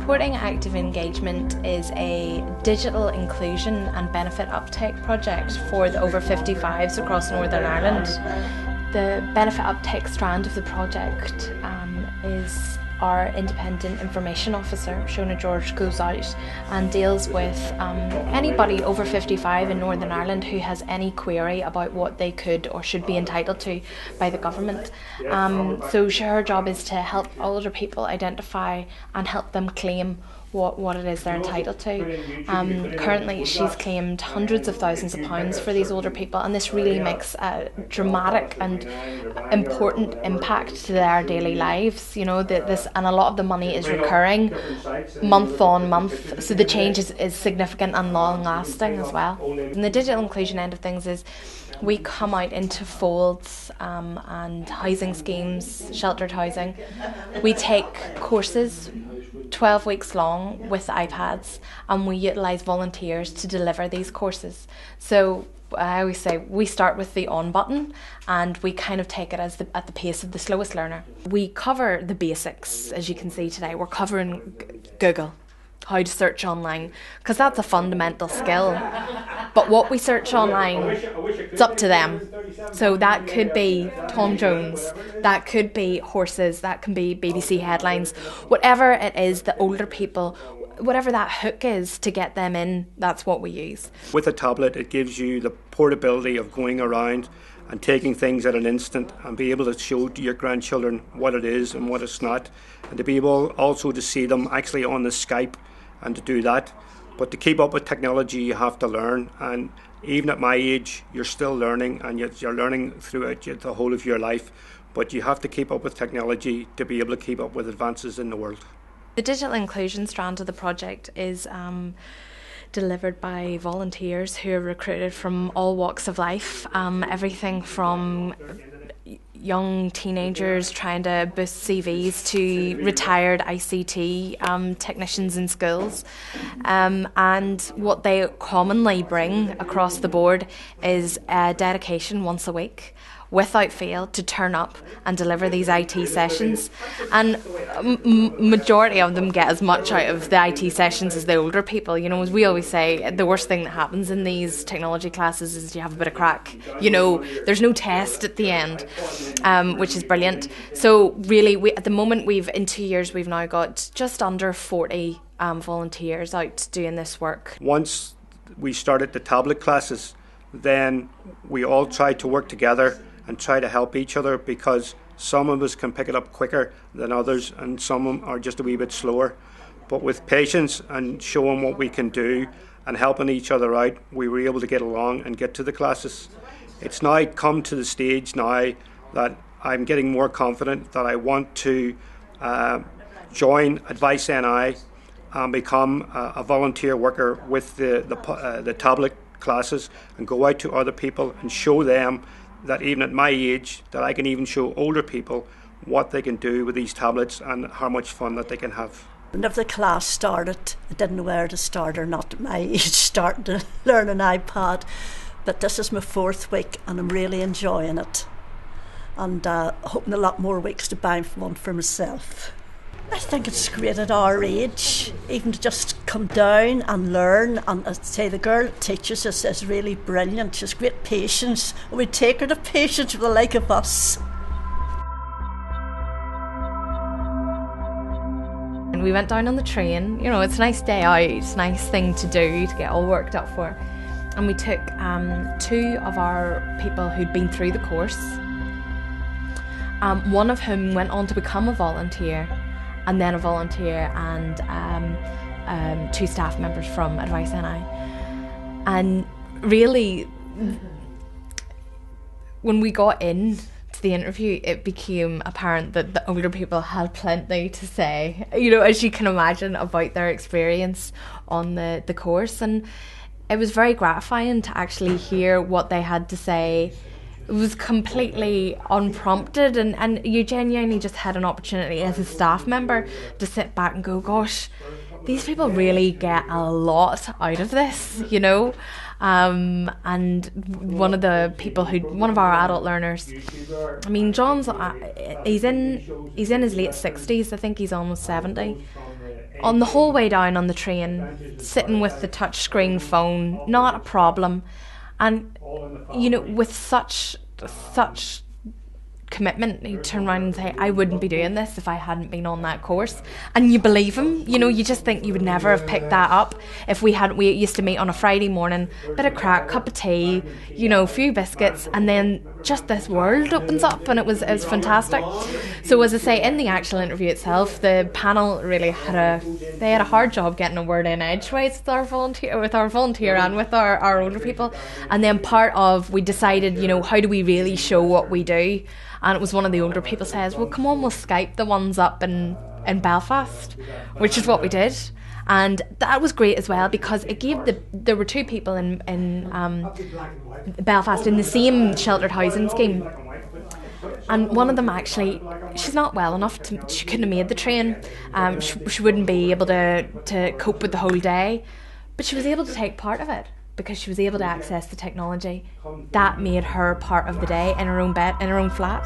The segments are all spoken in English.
Supporting active engagement is a digital inclusion and benefit uptake project for the over 55s across Northern Ireland. The benefit uptake strand of the project is our independent information officer, Shona George, goes out and deals with anybody over 55 in Northern Ireland who has any query about what they could or should be entitled to by the government. So her job is to help older people identify and help them claim what it is they're entitled to. Currently she's claimed hundreds of thousands of pounds for these older people, and this really makes a dramatic and important impact to their daily lives. You know, and a lot of the money is recurring month on month, so the change is significant and long lasting as well. And the digital inclusion end of things is we come out into folds and housing schemes, sheltered housing. We take courses 12 weeks long with iPads, and we utilise volunteers to deliver these courses. So I always say we start with the on button and we kind of take it at the pace of the slowest learner. We cover the basics, as you can see today. We're covering Google, how to search online, because that's a fundamental skill. But what we search online, it's up to them. So that could be Tom Jones, that could be horses, that can be BBC headlines. Whatever it is, the older people, whatever that hook is to get them in, that's what we use. With a tablet, it gives you the portability of going around and taking things at an instant and be able to show to your grandchildren what it is and what it's not, and to be able also to see them actually on the Skype and to do that. But to keep up with technology, you have to learn, and even at my age, you're still learning, and you're learning throughout the whole of your life, but you have to keep up with technology to be able to keep up with advances in the world. The digital inclusion strand of the project is delivered by volunteers who are recruited from all walks of life, everything from young teenagers trying to boost CVs to retired ICT technicians in schools. And what they commonly bring across the board is dedication once a week, without fail, to turn up and deliver these IT sessions. And majority of them get as much out of the IT sessions as the older people. You know, as we always say, the worst thing that happens in these technology classes is you have a bit of crack. You know, there's no test at the end, which is brilliant. So really, at the moment, in 2 years, we've now got just under 40 volunteers out doing this work. Once we started the tablet classes, then we all tried to work together and try to help each other, because some of us can pick it up quicker than others and some are just a wee bit slower. But with patience and showing what we can do and helping each other out, we were able to get along and get to the classes. It's now come to the stage now that I'm getting more confident that I want to join Advice NI and become a volunteer worker with the tablet classes and go out to other people and show them that even at my age, that I can even show older people what they can do with these tablets and how much fun that they can have. Whenever the class started, I didn't know where to start, or not at my age, starting to learn an iPad. But this is my 4th week and I'm really enjoying it. And hoping a lot more weeks to buy one for myself. I think it's great at our age, even to just come down and learn. And I'd say the girl that teaches us is really brilliant. She's great patience. We take her to patience with the like of us. And we went down on the train. You know, it's a nice day out. It's a nice thing to do, to get all worked up for. And we took 2 of our people who'd been through the course. One of whom went on to become a volunteer, and then a volunteer, and 2 staff members from Advice NI. And really, when we got in to the interview, it became apparent that the older people had plenty to say, you know, as you can imagine, about their experience on the course. And it was very gratifying to actually hear what they had to say. It was completely unprompted, and you genuinely just had an opportunity as a staff member to sit back and go, gosh, these people really get a lot out of this, you know. And one of our adult learners, I mean, John's, he's in his late 60s, I think he's almost 70. On the whole way down on the train, sitting with the touchscreen phone, not a problem. And, you know, with such commitment, he'd turn around and say, I wouldn't be doing this if I hadn't been on that course. And you believe him, you know, you just think you would never have picked that up if we used to meet on a Friday morning, bit of crack, cup of tea, you know, a few biscuits, and then just this world opens up, and it was fantastic. So as I say, in the actual interview itself, the panel really had a hard job getting a word in edgeways with our volunteer and with our older people. And then we decided, you know, how do we really show what we do? And it was one of the older people says, well, come on, we'll Skype the ones up in Belfast, which is what we did. And that was great as well, because it gave there were two people in Belfast in the same sheltered housing scheme. And one of them actually, she's not well enough, she couldn't have made the train. She wouldn't be able to cope with the whole day. But she was able to take part of it, because she was able to access the technology. That made her part of the day in her own bed, in her own flat.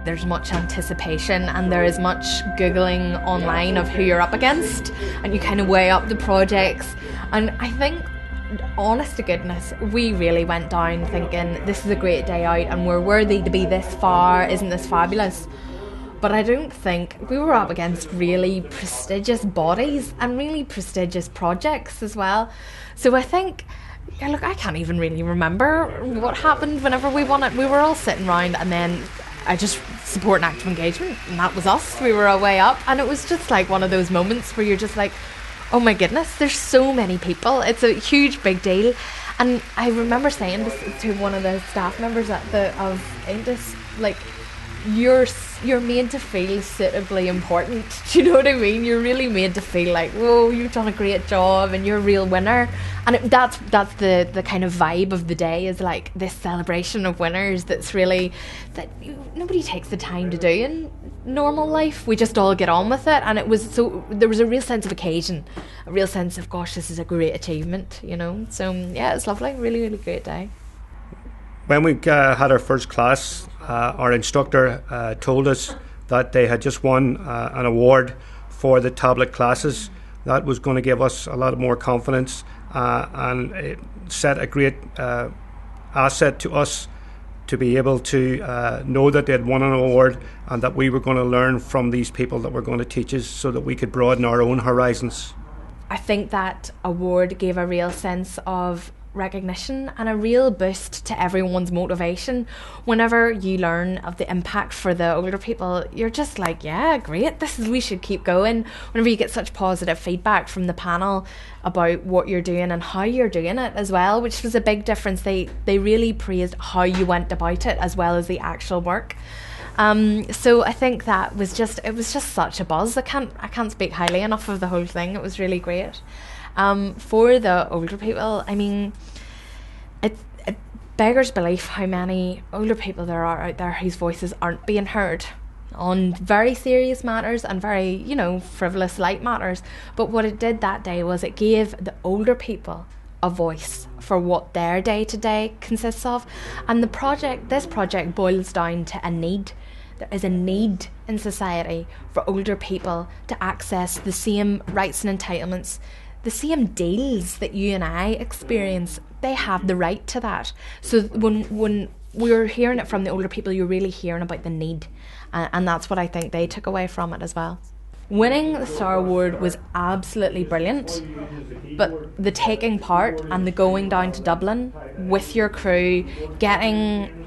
There's much anticipation, and there is much Googling online of who you're up against, and you kind of weigh up the projects. And I think, honest to goodness, we really went down thinking this is a great day out and we're worthy to be this far, isn't this fabulous? But I don't think we were up against really prestigious bodies and really prestigious projects as well. So I think, look, I can't even really remember what happened whenever we won it. We were all sitting round, and then I just support and active engagement, and that was us. We were away up, and it was just like one of those moments where you're just like, oh my goodness, there's so many people. It's a huge, big deal. And I remember saying this to one of the staff members of AONTAS, like, you're made to feel suitably important. Do you know what I mean? You're really made to feel like, whoa, you've done a great job and you're a real winner. And that's the kind of vibe of the day, is like this celebration of winners that's really, that nobody takes the time to do in normal life. We just all get on with it. And there was a real sense of occasion, a real sense of, gosh, this is a great achievement, you know. So yeah, it's lovely, really, really great day. When we had our first class, our instructor told us that they had just won an award for the tablet classes. That was going to give us a lot more confidence, and it set a great asset to us to be able to know that they had won an award, and that we were going to learn from these people that were going to teach us, so that we could broaden our own horizons. I think that award gave a real sense of recognition and a real boost to everyone's motivation. Whenever you learn of the impact for the older people, you're just like, yeah, great, we should keep going. Whenever you get such positive feedback from the panel about what you're doing and how you're doing it as well, which was a big difference. They really praised how you went about it as well as the actual work. So I think it was just such a buzz. I can't speak highly enough of the whole thing. It was really great. For the older people, I mean, it beggars belief how many older people there are out there whose voices aren't being heard on very serious matters and very, you know, frivolous, light matters. But what it did that day was it gave the older people a voice for what their day-to-day consists of. And this project boils down to a need. There is a need in society for older people to access the same rights and entitlements, the same deals that you and I experience. They have the right to that. So when we're hearing it from the older people, you're really hearing about the need, and that's what I think they took away from it as well. Winning the Star Award was absolutely brilliant, but the taking part and the going down to Dublin with your crew, getting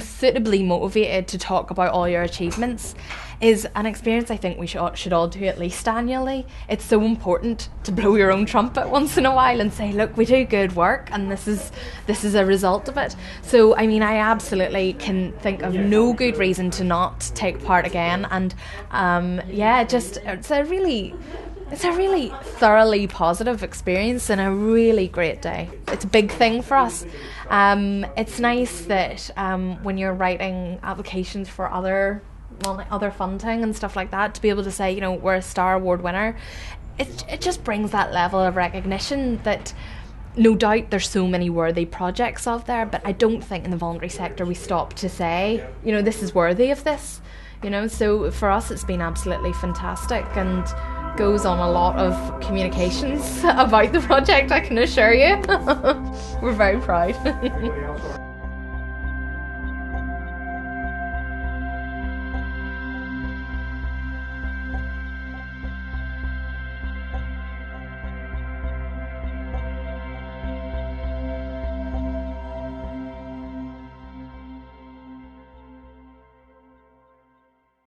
suitably motivated to talk about all your achievements is an experience I think we should all do at least annually. It's so important to blow your own trumpet once in a while and say, look, we do good work and this is a result of it. So I mean, I absolutely can think of no good reason to not take part again. And it's a really thoroughly positive experience and a really great day. It's a big thing for us. It's nice that when you're writing applications for other other funding and stuff like that, to be able to say, you know, we're a Star Award winner, it just brings that level of recognition that no doubt there's so many worthy projects out there, but I don't think in the voluntary sector we stop to say, you know, this is worthy of this, you know. So for us it's been absolutely fantastic and goes on a lot of communications about the project, I can assure you. We're very proud.